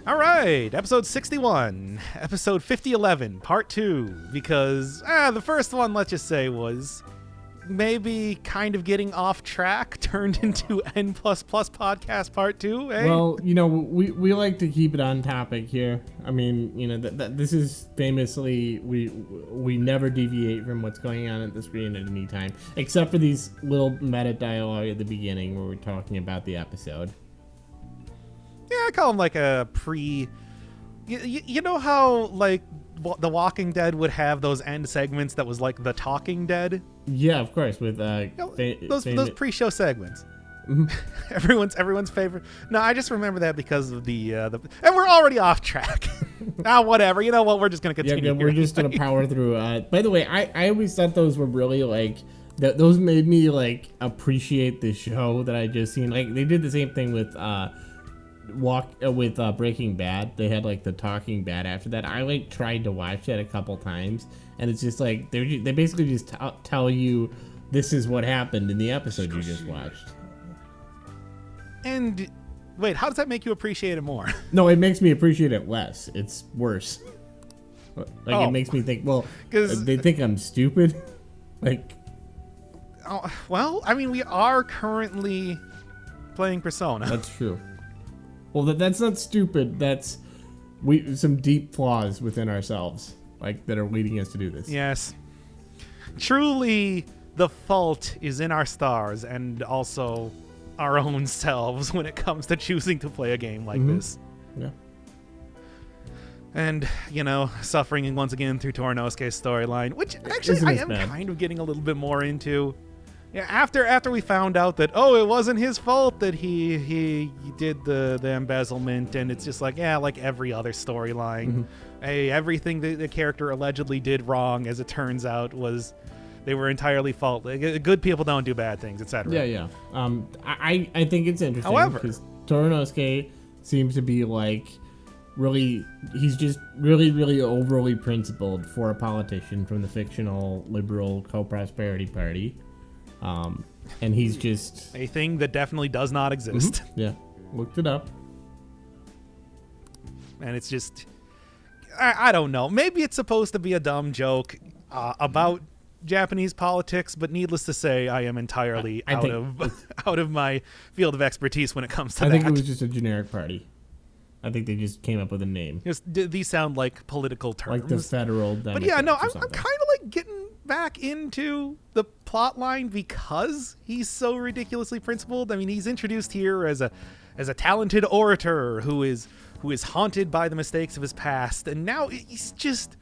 All right, episode 61, episode 5011, part 2, because the first one, let's just say, was maybe kind of getting off track, turned into N++ podcast part 2, eh? Well, we like to keep it on topic here. I mean, this is famously, we never deviate from what's going on at the screen at any time, except for these little meta dialogue at the beginning where we're talking about the episode. Yeah, I call them like a You know how, like, The Walking Dead would have those end segments that was like The Talking Dead? Yeah, of course, with those pre-show segments. Mm-hmm. everyone's favorite. No, I just remember that because of the and we're already off track. Whatever. You know what? We're just gonna continue. Yeah, we're just gonna power through. By the way, I always thought those were really like those made me like appreciate the show that I just seen. Like they did the same thing with Breaking Bad. They had like the Talking Bad after that. I like tried to watch that a couple times, and it's just like they basically just tell you this is what happened in the episode you just watched. And wait, how does that make you appreciate it more? No, it makes me appreciate it less. It's worse. It makes me think, well, they think I'm stupid. Well, I mean, we are currently playing Persona. That's true. Well, that's not stupid. That's some deep flaws within ourselves, that are leading us to do this. Yes. Truly, the fault is in our stars and also our own selves when it comes to choosing to play a game like this. Yeah. And, suffering once again through Tornowski's storyline, which actually I am kind of getting a little bit more into. Yeah, after we found out that, it wasn't his fault that he did the embezzlement, and it's just like every other storyline. Mm-hmm. Hey, everything the character allegedly did wrong, as it turns out, was they were entirely faultless. Good people don't do bad things, etc. Yeah. I think it's interesting. However, because Tornowski seems to be he's just really overly principled for a politician from the fictional liberal co-prosperity party. And he's just a thing that definitely does not exist. Mm-hmm. Yeah, looked it up. And it's just, I don't know. Maybe it's supposed to be a dumb joke about Japanese politics, but needless to say, I am entirely out of my field of expertise when it comes to that. I think it was just a generic party. I think they just came up with a name. These sound like political terms. Like the federal Democrats. But yeah, no, I'm kind of getting back into the plot line because he's so ridiculously principled. I mean, he's introduced here as a talented orator who is haunted by the mistakes of his past, and now he's just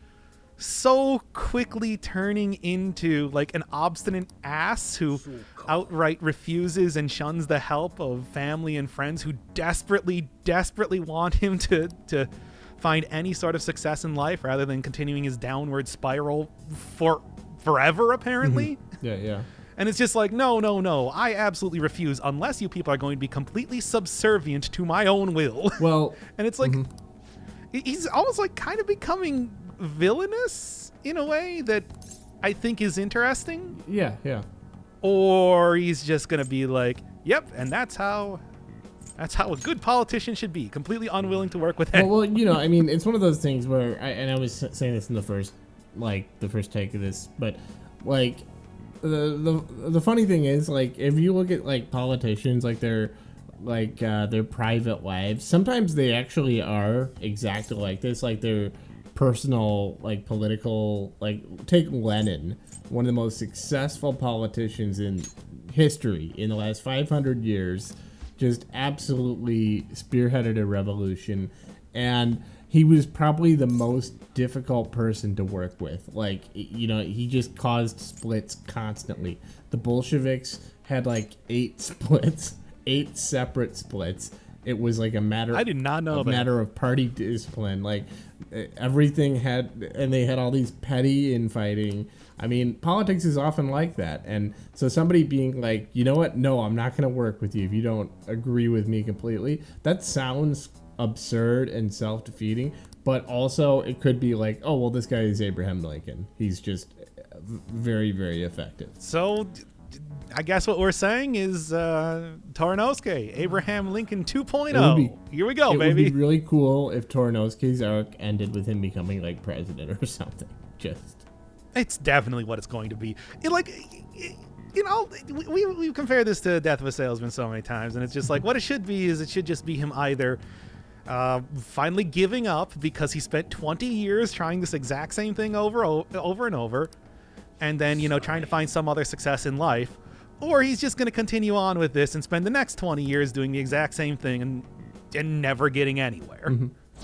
so quickly turning into an obstinate ass who outright refuses and shuns the help of family and friends who desperately want him to find any sort of success in life rather than continuing his downward spiral forever, apparently. Yeah. And it's just no, I absolutely refuse unless you people are going to be completely subservient to my own will. Well, and it's he's almost kind of becoming villainous in a way that I think is interesting. Yeah. Or he's just going to be yep, and that's how a good politician should be, completely unwilling to work with anyone. Well, I mean, it's one of those things where, I was saying this in the first take of this, but the funny thing is, if you look at politicians, their private lives, sometimes they actually are exactly like this, their personal, political, take Lenin, one of the most successful politicians in history in the last 500 years, just absolutely spearheaded a revolution, and he was probably the most difficult person to work with. He just caused splits constantly. The Bolsheviks had 8 splits, 8 separate splits. It was a matter. I did not know a matter of party discipline. Everything they had all these petty infighting. I mean, politics is often like that, and so somebody being you know what? No, I'm not going to work with you if you don't agree with me completely. That sounds absurd and self-defeating, but also it could be oh, well, this guy is Abraham Lincoln. He's just very, very effective. So I guess what we're saying is Tornowski, Abraham Lincoln 2.0. Here we go, it baby. It would be really cool if Tornowski's arc ended with him becoming like president or something. It's definitely what it's going to be. We compare this to Death of a Salesman so many times, and it's just like what it should be is it should just be him either finally giving up because he spent 20 years trying this exact same thing over and over, and then trying to find some other success in life, or he's just going to continue on with this and spend the next 20 years doing the exact same thing and never getting anywhere.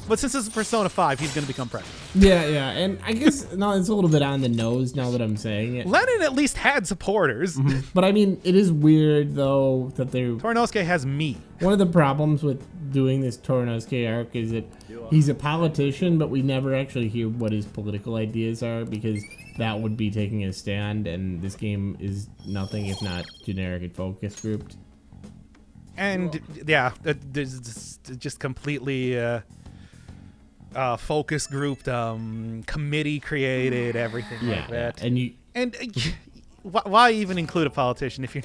But since this is Persona 5, he's going to become president. Yeah, and I guess no, it's a little bit on the nose now that I'm saying it. Lennon at least had supporters. But I mean, it is weird though that Tornowski has me. One of the problems with doing this Tornowski arc is that he's a politician, but we never actually hear what his political ideas are because that would be taking a stand, and this game is nothing if not generic and focus grouped. And yeah, there's just completely focus grouped, committee created, everything like that. And why even include a politician if you're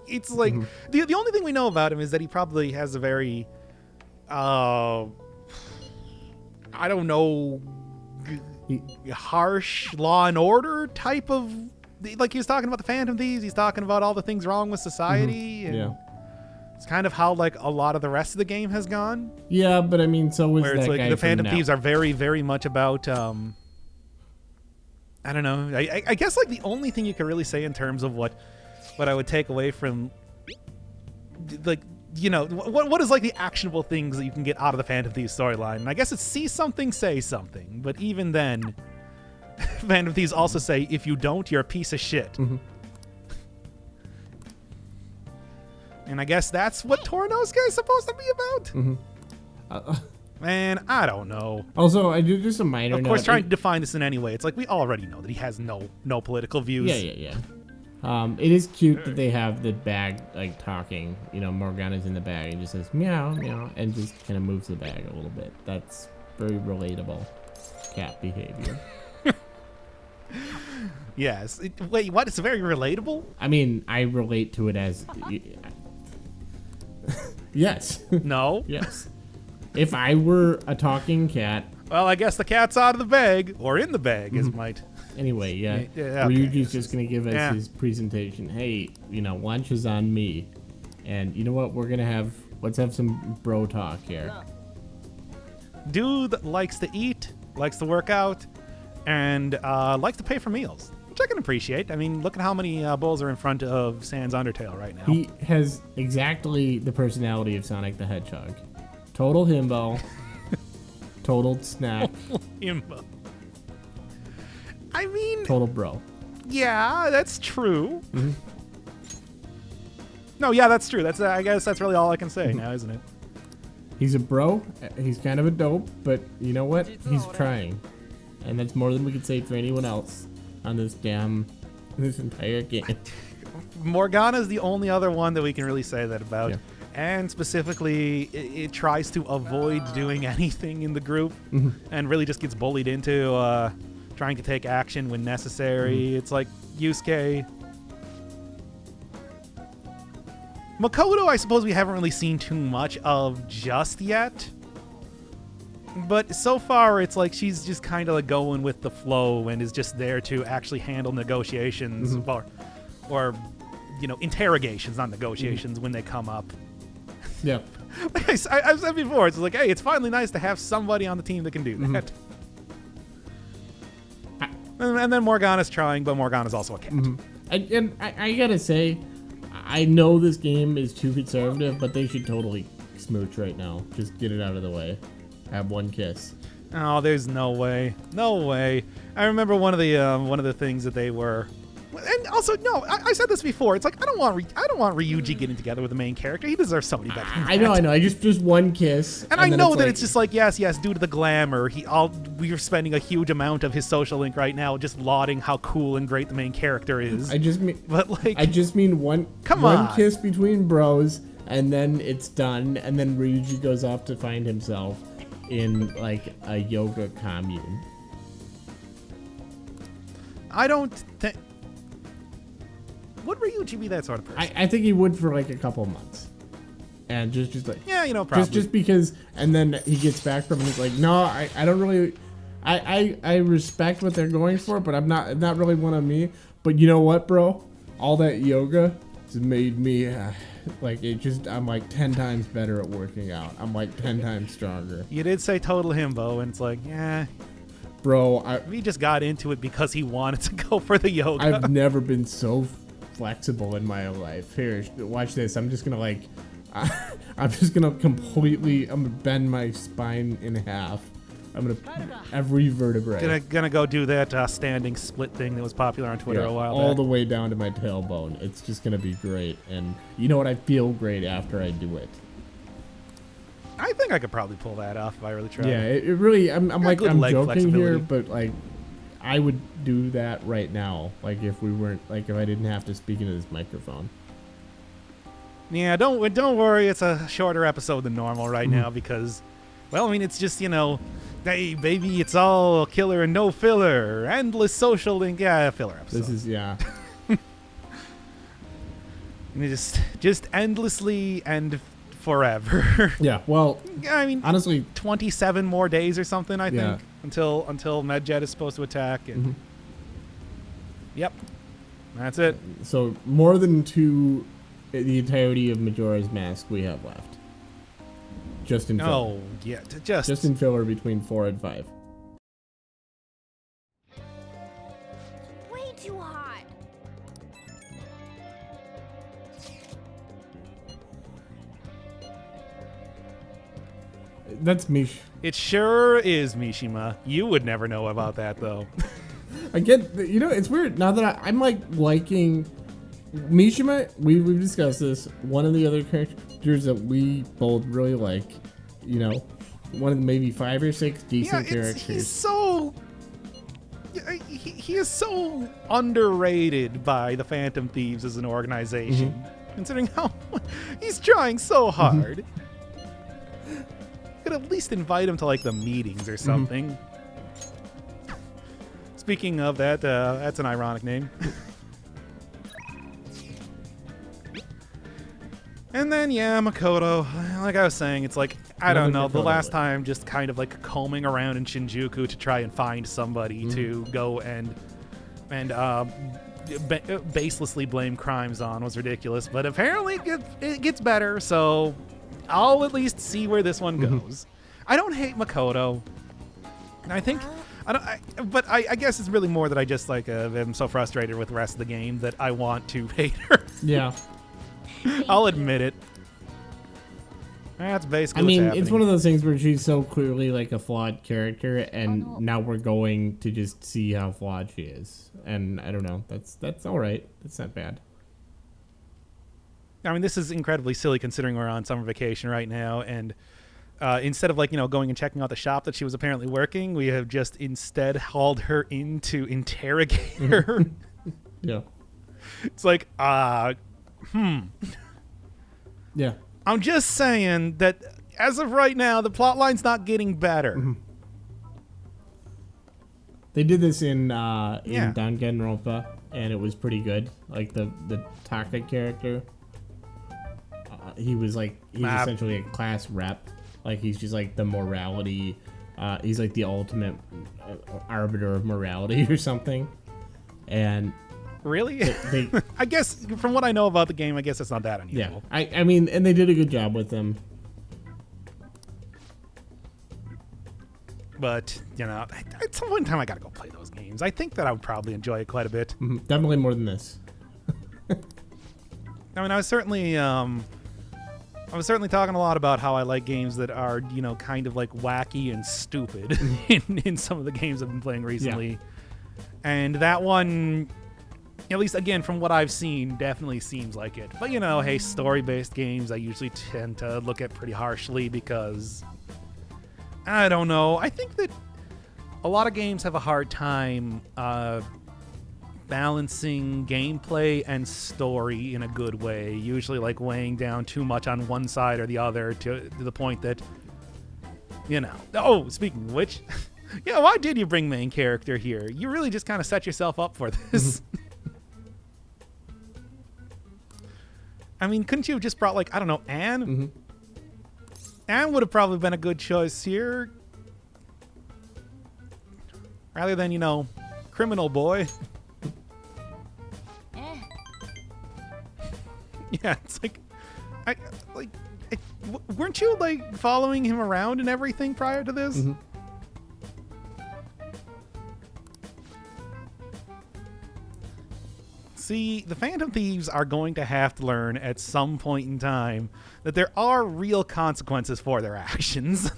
it's like the only thing we know about him is that he probably has a very I don't know, harsh Law and Order type of, like he was talking about the Phantom Thieves, he's talking about all the things wrong with society, and it's kind of how like a lot of the rest of the game has gone. Yeah, but I mean, so was where it's like the Phantom Thieves are very, very much about I don't know. I guess like the only thing you could really say in terms of what I would take away from like what is like the actionable things that you can get out of the Phantom Thieves storyline. And I guess it's see something, say something. But even then, Phantom Thieves also say if you don't, you're a piece of shit. And I guess that's what Tornowski is supposed to be about. Man, I don't know. Also, I do just a minor note. Of course, trying to define this in any way, it's like we already know that he has no political views. Yeah. It is cute that they have the bag like talking. Morgana's in the bag and just says meow meow and just kind of moves the bag a little bit. That's very relatable cat behavior. Yes. Wait, what? It's very relatable? I mean, I relate to it as yes. No. Yes. If I were a talking cat. Well, I guess the cat's out of the bag, or in the bag, as might. Anyway, yeah. Okay. Ryuji's just gonna give us his presentation. Hey, lunch is on me, and you know what? Let's have some bro talk here. Dude likes to eat, likes to work out, and likes to pay for meals, which I can appreciate. I mean, look at how many bowls are in front of Sans Undertale right now. He has exactly the personality of Sonic the Hedgehog. Total himbo. Total snack. Himbo. I mean... Total bro. Yeah, that's true. No, yeah, that's true. I guess that's really all I can say now, isn't it? He's a bro. He's kind of a dope, but you know what? He's trying. And that's more than we could say for anyone else on this entire game. Morgana's the only other one that we can really say that about. Yeah. And specifically, it tries to avoid doing anything in the group and really just gets bullied into trying to take action when necessary. It's like Yusuke. Makoto, I suppose we haven't really seen too much of just yet. But so far, it's like she's just kind of like going with the flow and is just there to actually handle negotiations or interrogations, not negotiations, when they come up. Yeah. Like I've said before, it's like, hey, it's finally nice to have somebody on the team that can do that. And then Morgana's trying, but Morgana's also a cat. I gotta say, I know this game is too conservative, but they should totally smooch right now. Just get it out of the way. Have one kiss. Oh, there's no way. No way. I remember one of the things that they were. And also, no, I said this before. It's like I don't want Ryuji getting together with the main character. He deserves somebody better. I know. I just one kiss. And I know that it's just like yes, due to the glamour. We're spending a huge amount of his social link right now just lauding how cool and great the main character is. I just mean one kiss between bros, and then it's done, and then Ryuji goes off to find himself in like a yoga commune. I don't think. would Ryuji be that sort of person? I think he would for like a couple of months. And just like Yeah, probably. Just because, and then he gets back from it and he's like, no, I don't really, I respect what they're going for, but I'm not really one of me. But you know what, bro? All that yoga has made me, I'm like 10 times better at working out. I'm like 10 times stronger. You did say total himbo, and it's like, yeah. Bro, he just got into it because he wanted to go for the yoga. I've never been so flexible in my life. Here, watch this. I'm just gonna completely, I'm gonna bend my spine in half. I'm gonna every vertebrae. Gonna go do that standing split thing that was popular on Twitter a while back. All the way down to my tailbone. It's just gonna be great. And you know what? I feel great after I do it. I think I could probably pull that off if I really tried. Yeah, it really. I'm joking here, but like, I would do that right now. Like if I didn't have to speak into this microphone. Yeah, don't worry. It's a shorter episode than normal right now because, well, I mean, it's just, hey, baby, it's all killer and no filler. Endless social link. Yeah, filler episode. This is, yeah. just endlessly and forever. Yeah, well, I mean, honestly, 27 more days or something, I think, until Medjet is supposed to attack. And yep, that's it. So more than the entirety of Majora's Mask we have left. Just in filler. Oh, yeah, just in filler between 4 and 5. Way too hot. That's Mish. It sure is, Mishima. You would never know about that, though. I get, it's weird now that I'm like liking Mishima. We've discussed this. One of the other characters that we both really like, one of the maybe 5 or 6 decent characters. He's so. He is so underrated by the Phantom Thieves as an organization, considering how he's trying so hard. Could at least invite him to like the meetings or something. Speaking of that, that's an ironic name. And then, yeah, Makoto, like I was saying, it's like, I don't know, the last time just kind of like combing around in Shinjuku to try and find somebody to go and baselessly blame crimes on was ridiculous. But apparently it gets better, so I'll at least see where this one goes. I don't hate Makoto. I think... I guess it's really more that I just like am so frustrated with the rest of the game that I want to hate her. Yeah. I'll admit it. That's basically what's happening. It's one of those things where she's so clearly like a flawed character, and now we're going to just see how flawed she is. And I don't know. That's all right. That's not bad. I mean, this is incredibly silly considering we're on summer vacation right now, and instead of going and checking out the shop that she was apparently working, we have just instead hauled her in to interrogate her. Yeah. It's like, Yeah. I'm just saying that as of right now, the plotline's not getting better. They did this in Danganronpa, and it was pretty good. Like the Taka character, he was essentially a class rep. Like he's just like the morality. He's like the ultimate arbiter of morality or something. And really, I guess from what I know about the game, I guess it's not that unusual. Yeah, I mean, and they did a good job with them. But at some point in time, I gotta go play those games. I think that I would probably enjoy it quite a bit. Definitely more than this. I mean, I was certainly talking a lot about how I like games that are, kind of like wacky and stupid in some of the games I've been playing recently. Yeah. And that one, at least again from what I've seen, definitely seems like it. But hey, story-based games I usually tend to look at pretty harshly because I don't know. I think that a lot of games have a hard time balancing gameplay and story in a good way, usually like weighing down too much on one side or the other to the point that oh, speaking of which, why did you bring main character here? You really just kind of set yourself up for this. I mean, couldn't you have just brought, like, I don't know, Anne? Mm-hmm. Anne would have probably been a good choice here. Rather than, criminal boy. Yeah, it's like, weren't you, like, following him around and everything prior to this? Mm-hmm. See, the Phantom Thieves are going to have to learn at some point in time that there are real consequences for their actions.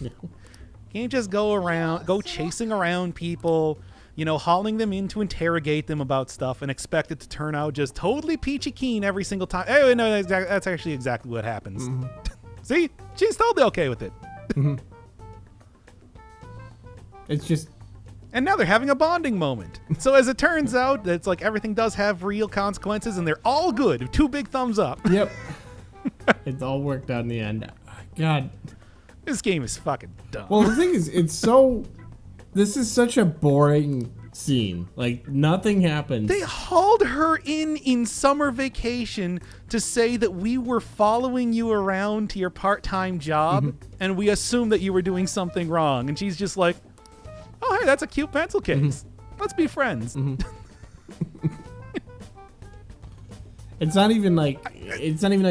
Can't just go chasing around people, hauling them in to interrogate them about stuff and expect it to turn out just totally peachy keen every single time. Hey, no, that's actually exactly what happens. Mm-hmm. See? She's totally okay with it. Mm-hmm. It's just... And now they're having a bonding moment. So as it turns out, it's like everything does have real consequences and they're all good. 2 big thumbs up. Yep. It's all worked out in the end. God. This game is fucking dumb. Well, the thing is, this is such a boring scene. Like, nothing happens. They hauled her in summer vacation to say that we were following you around to your part-time job and we assumed that you were doing something wrong. And she's just like, oh, hey, that's a cute pencil case. Let's be friends. It's not even like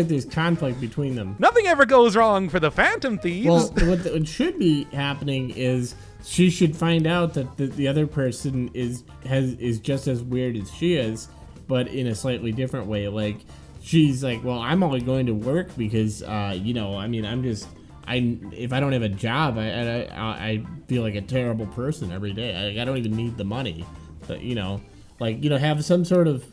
there's conflict between them. Nothing ever goes wrong for the Phantom Thieves. Well, what should be happening is she should find out that the other person is just as weird as she is, but in a slightly different way. Like, she's like, well, I'm only going to work because if I don't have a job, I feel like a terrible person every day. I don't even need the money, but have some sort of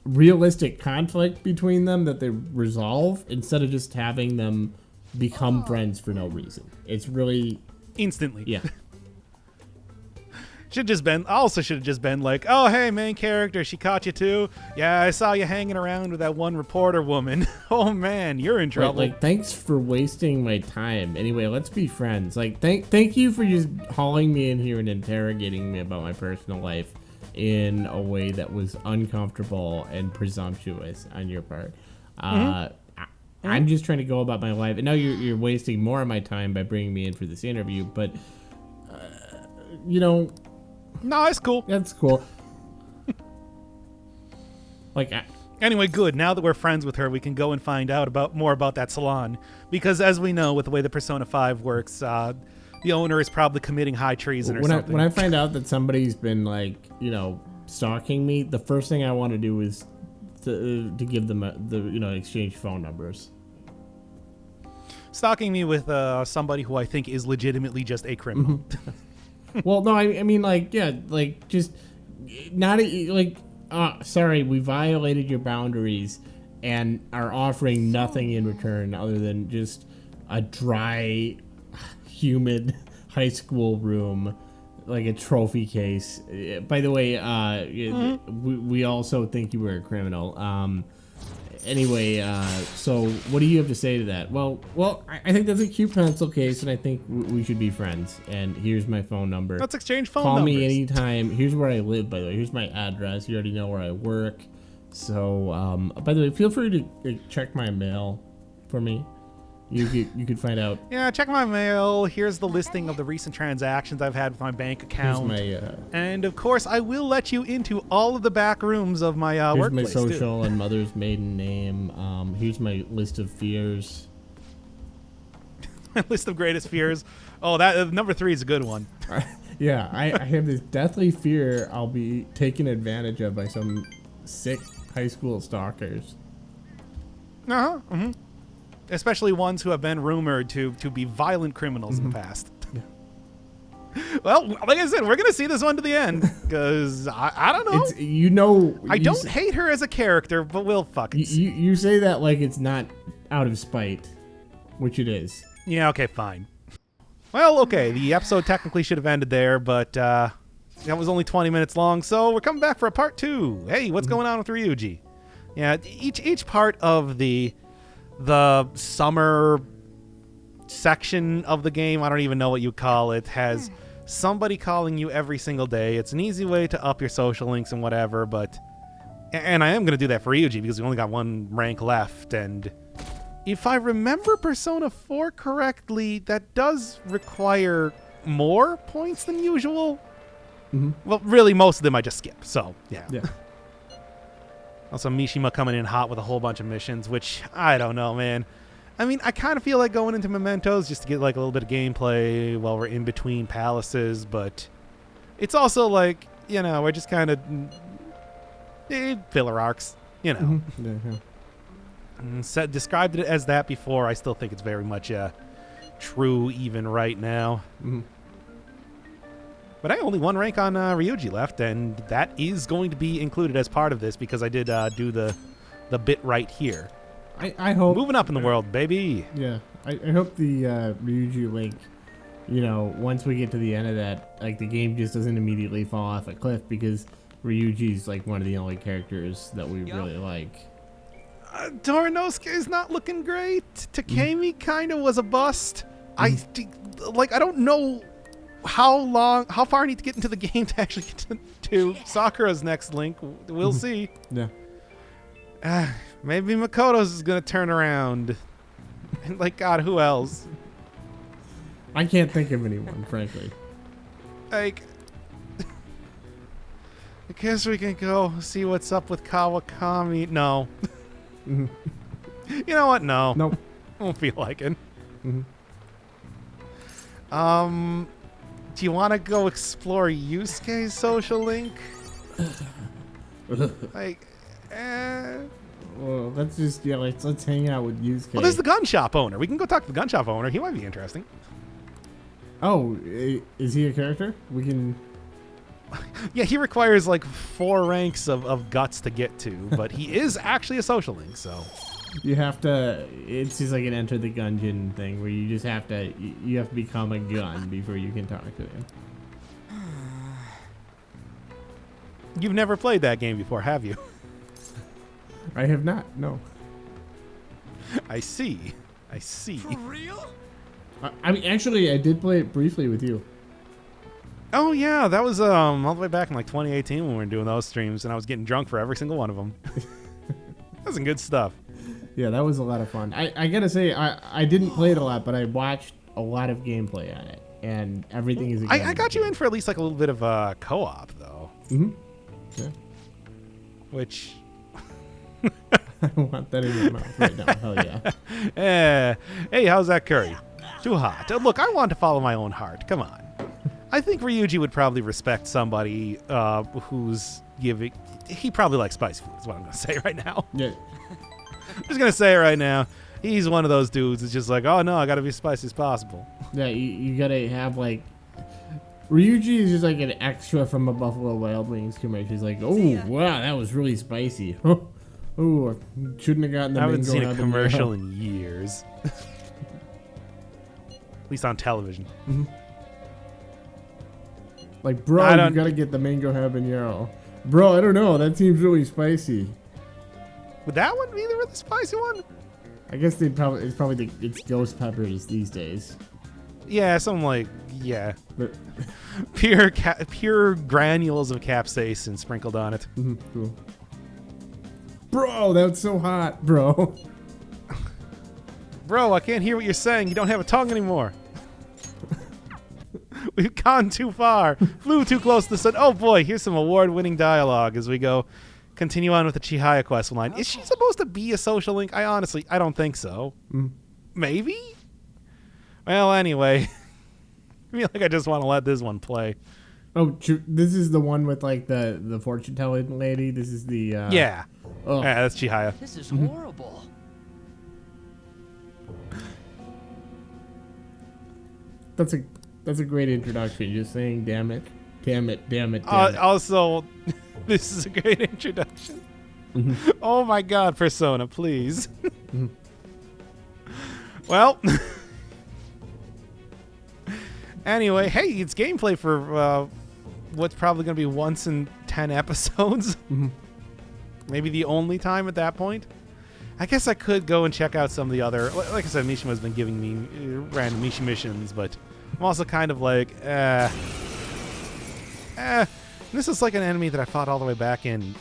realistic conflict between them that they resolve instead of just having them become friends for no reason. It's really instantly. Yeah. Should have just been like, oh, hey, main character, she caught you too? Yeah, I saw you hanging around with that one reporter woman. Oh, man, you're in trouble. Like, thanks for wasting my time. Anyway, let's be friends. Like, thank you for just hauling me in here and interrogating me about my personal life in a way that was uncomfortable and presumptuous on your part. I'm just trying to go about my life. And now you're wasting more of my time by bringing me in for this interview, but, No, it's cool. That's cool. Anyway, good. Now that we're friends with her, we can go and find out more about that salon. Because as we know, with the way the Persona 5 works, the owner is probably committing high treason or something. When I find out that somebody's been, stalking me, the first thing I want to do is to give them exchange phone numbers. Stalking me with somebody who I think is legitimately just a criminal. Well, no, I mean, just not sorry, we violated your boundaries and are offering nothing in return other than just a dry, humid high school room, like a trophy case. By the way, we also think you were a criminal. Anyway, so what do you have to say to that? Well, I think that's a cute pencil case, and I think we should be friends. And here's my phone number. Let's exchange phone numbers. Call me anytime. Here's where I live, by the way. Here's my address. You already know where I work. So, by the way, feel free to check my mail for me. You could find out. Yeah, check my mail. Here's the listing of the recent transactions I've had with my bank account. And of course, I will let you into all of the back rooms of my workplace. Here's my social and mother's maiden name. Here's my list of fears. My list of greatest fears. Oh, that number 3 is a good one. Yeah, I have this deathly fear I'll be taken advantage of by some sick high school stalkers. Mm-hmm. Especially ones who have been rumored to be violent criminals in the past. Yeah. Well, like I said, we're going to see this one to the end, because I don't know. I don't hate her as a character, but we'll fucking see. You say that like it's not out of spite, which it is. Yeah, okay, fine. Well, okay, the episode technically should have ended there, but that was only 20 minutes long, so we're coming back for a part 2. Hey, what's going on with Ryuji? Yeah, each part of the summer section of the game, I don't even know what you call it, has somebody calling you every single day. It's an easy way to up your social links and whatever, but And I am going to do that for Ryuji because we only got one rank left. And if I remember Persona 4 correctly, that does require more points than usual. Mm-hmm. Well, really, most of them I just skip. So, yeah. Yeah. Also, Mishima coming in hot with a whole bunch of missions, which I don't know, man. I mean, I kind of feel like going into Mementos just to get like a little bit of gameplay while we're in between palaces, but it's also like, you know, we're just kind of filler arcs, you know. Mm-hmm. Yeah. Described it as that before. I still think it's very much true even right now. Mm-hmm. But I only one rank on Ryuji left, and that is going to be included as part of this because I did do the bit right here. I hope moving up in the world, baby. Yeah, I hope the Ryuji link, you know, once we get to the end of that, like the game just doesn't immediately fall off a cliff because Ryuji's like one of the only characters that we really like. Tornowski is not looking great. Takemi kind of was a bust. I don't know how far I need to get into the game to actually get to Sakura's next link. We'll see. Yeah. Maybe Makoto's is going to turn around. And like, God, who else? I can't think of anyone, frankly. Like, I guess we can go see what's up with Kawakami. No. Mm-hmm. You know what? No. Nope. I don't feel like it. Mm-hmm. Do you want to go explore Yusuke's social link? Like, Well, let's just let's hang out with Yusuke. Well, there's the gun shop owner. We can go talk to the gun shop owner. He might be interesting. Oh, is he a character? We can. Yeah, he requires like 4 ranks of guts to get to, but he is actually a social link, so. You have to. It's just like an enter the gungeon thing where you just have to. You have to become a gun before you can talk to him. You've never played that game before, have you? I have not. No. I see. For real? I mean, actually, I did play it briefly with you. Oh yeah, that was all the way back in like 2018 when we were doing those streams, and I was getting drunk for every single one of them. That was some good stuff. Yeah, that was a lot of fun. I gotta say, I didn't play it a lot, but I watched a lot of gameplay on it, and everything is. I got you in for at least like a little bit of co-op though. Mm-hmm. Yeah. Which. I want that in my mouth right now. Hell yeah. Hey, how's that curry? Too hot. Look, I want to follow my own heart. Come on. I think Ryuji would probably respect somebody who's giving. He probably likes spicy food. Is what I'm going to say right now. Yeah. I'm just going to say it right now. He's one of those dudes that's just like, oh no, I got to be as spicy as possible. Yeah, you gotta have like. Ryuji is just like an extra from a Buffalo Wild Wings commercial. He's like, oh wow, that was really spicy. Oh, I shouldn't have gotten the. I haven't seen a commercial in years. At least on television. Mm-hmm. Like, bro, you gotta get the mango habanero. Bro, I don't know. That seems really spicy. Would that one be the really spicy one? I guess it's probably it's ghost peppers these days. Yeah, something like But pure granules of capsaicin sprinkled on it. Mm-hmm, cool. Bro, that's so hot, bro. Bro, I can't hear what you're saying. You don't have a tongue anymore. We've gone too far. Flew too close to the sun. Oh boy, here's some award-winning dialogue as we go continue on with the Chihaya quest line. Is she supposed to be a social link? I don't think so. Maybe? Well, anyway. I feel like I just want to let this one play. Oh, this is the one with like the fortune telling lady. This is the yeah. Oh. Yeah, that's Chihaya. This is horrible. That's a great introduction. Just saying, damn it. Also, this is a great introduction. Mm-hmm. Oh my God, Persona, please. Mm-hmm. Well, anyway, hey, it's gameplay for what's probably going to be once in 10 episodes. Mm-hmm. Maybe the only time at that point. I guess I could go and check out some of the other. Like I said, Mishima's been giving me random Mishi missions, but I'm also kind of like, this is like an enemy that I fought all the way back in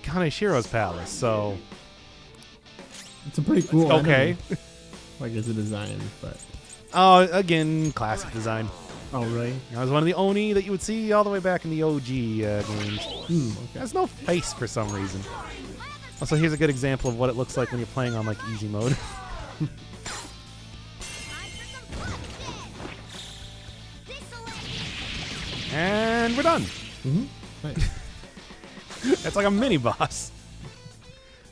Kaneshiro's palace, so It's a pretty cool okay. enemy, like as a design, but Again, classic design. oh really? That was one of the Oni that you would see all the way back in the OG games. Okay. Has no face for some reason. Also, here's a good example of what it looks like when you're playing on like easy mode. And we're done. Nice. It's like a mini boss.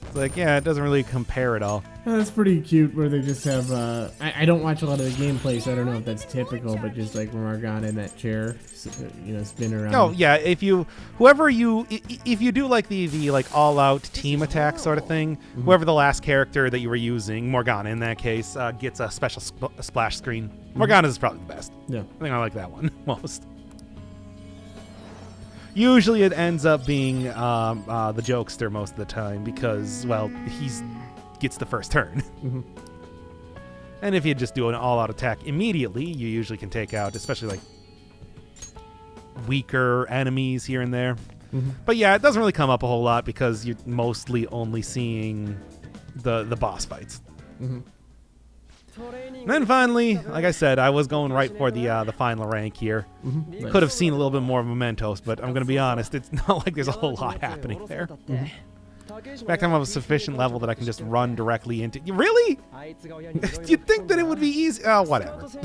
It's like, yeah, it doesn't really compare at all. That's pretty cute where they just have, I don't watch a lot of the gameplay, so I don't know if that's typical, but just like Morgana in that chair, spin around. Oh yeah, if you do like the like all out team attack sort of thing, whoever the last character that you were using, Morgana in that case, gets a special splash screen. Morgana is probably the best. Yeah. I think I like that one most. Usually it ends up being the jokester most of the time because, well, he's gets the first turn. And if you just do an all-out attack immediately, you usually can take out, especially like weaker enemies here and there. But yeah, it doesn't really come up a whole lot because you're mostly only seeing the boss fights. And then finally, like I said, I was going right for the final rank here. Nice. Could have seen a little bit more mementos, but I'm going to be honest, it's not like there's a whole lot happening there. In fact, I'm of a sufficient level that I can just run directly into... Really? You'd think that it would be easy... Oh, whatever. It's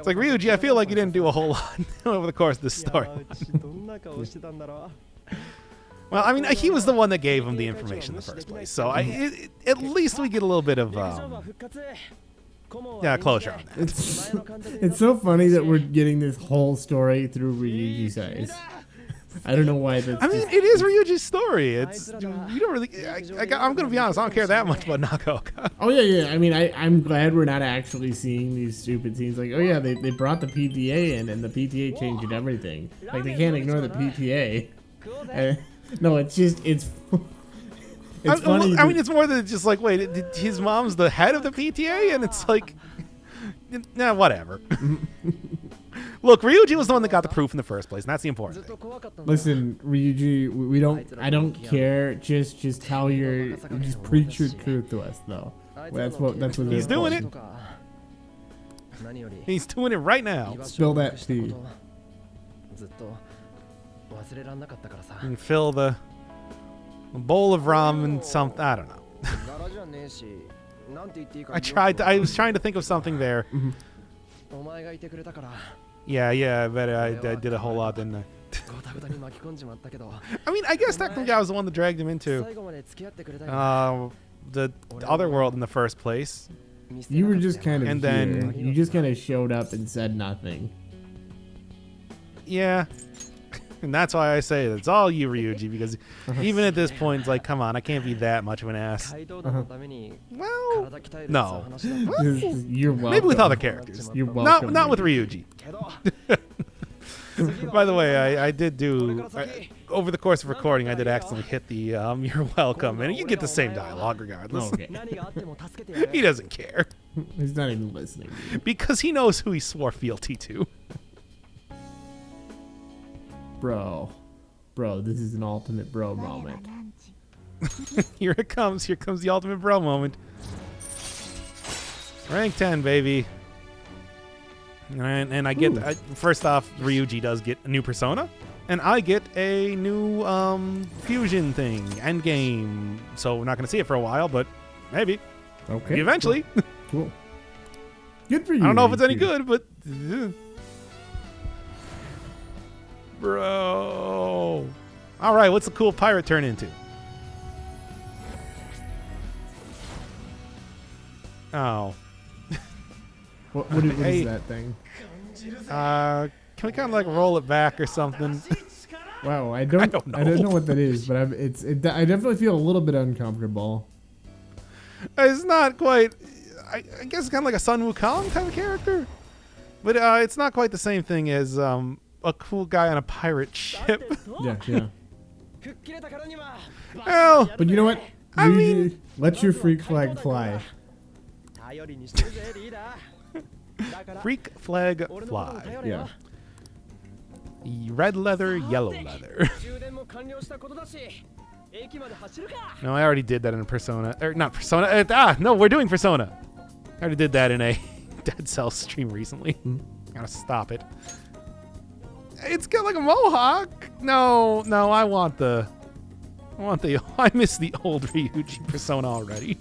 like, Ryuji, I feel like you didn't do a whole lot over the course of the story. Well, I mean, he was the one that gave him the information in the first place, so at least we get a little bit of closure on that. It's so funny that we're getting this whole story through Ryuji's eyes. I don't know why that's. I mean, it is Ryuji's story. It's you don't really. I'm gonna be honest. I don't care that much about Nakaoka. Oh yeah. I mean, I'm glad we're not actually seeing these stupid scenes. Like, oh yeah, they brought the PTA in, and the PTA changed everything. Like, they can't ignore the PTA. No, it's just it's funny. I mean, it's more than just like, wait, his mom's the head of the PTA, and it's like, nah, whatever. Look, Ryuji was the one that got the proof in the first place, and that's the important thing. Listen, Ryuji, we don't. I don't care. Just tell just preach your truth to us, though. That's what He's doing it. He's doing it right now. Spill that tea. And fill the bowl of ramen. Something I don't know. I was trying to think of something there. Yeah, but I did a whole lot, didn't I? I mean, I guess technically I was the one that dragged him into the other world in the first place. You were just kind of and then you just kind of showed up and said nothing. Yeah. And that's why I say it's all you, Ryuji, because even at this point, it's like, come on, I can't be that much of an ass. Well, no. You're welcome. Maybe with other characters. You're welcome. Not with Ryuji. By the way, I did do, over the course of recording, I did accidentally hit the you're welcome, and you get the same dialogue regardless. Okay. He doesn't care. He's not even listening. Because he knows who he swore fealty to. Bro, this is an ultimate bro moment. Here it comes. Here comes the ultimate bro moment. Rank 10, baby. And I get, first off, Ryuji does get a new persona. And I get a new fusion thing, endgame. So we're not going to see it for a while, but maybe. Okay. Maybe eventually. Cool. Good for you. I don't know if it's any good, but... Bro. All right, what's the cool pirate turn into? Oh. What is that thing? Can we kind of like roll it back or something? Wow, I don't know what that is, but I definitely feel a little bit uncomfortable. It's not quite. I guess it's kind of like a Sun Wukong type of character, but it's not quite the same thing as a cool guy on a pirate ship. Yeah. Well, but you know what? I mean, let your freak flag fly. Freak flag fly. Yeah. Red leather, yellow leather. No, I already did that in a Persona. Or not Persona. No, we're doing Persona. I already did that in a Dead Cells stream recently. Gotta stop it. It's got like a mohawk. No, I want the I miss the old Ryuji Persona already.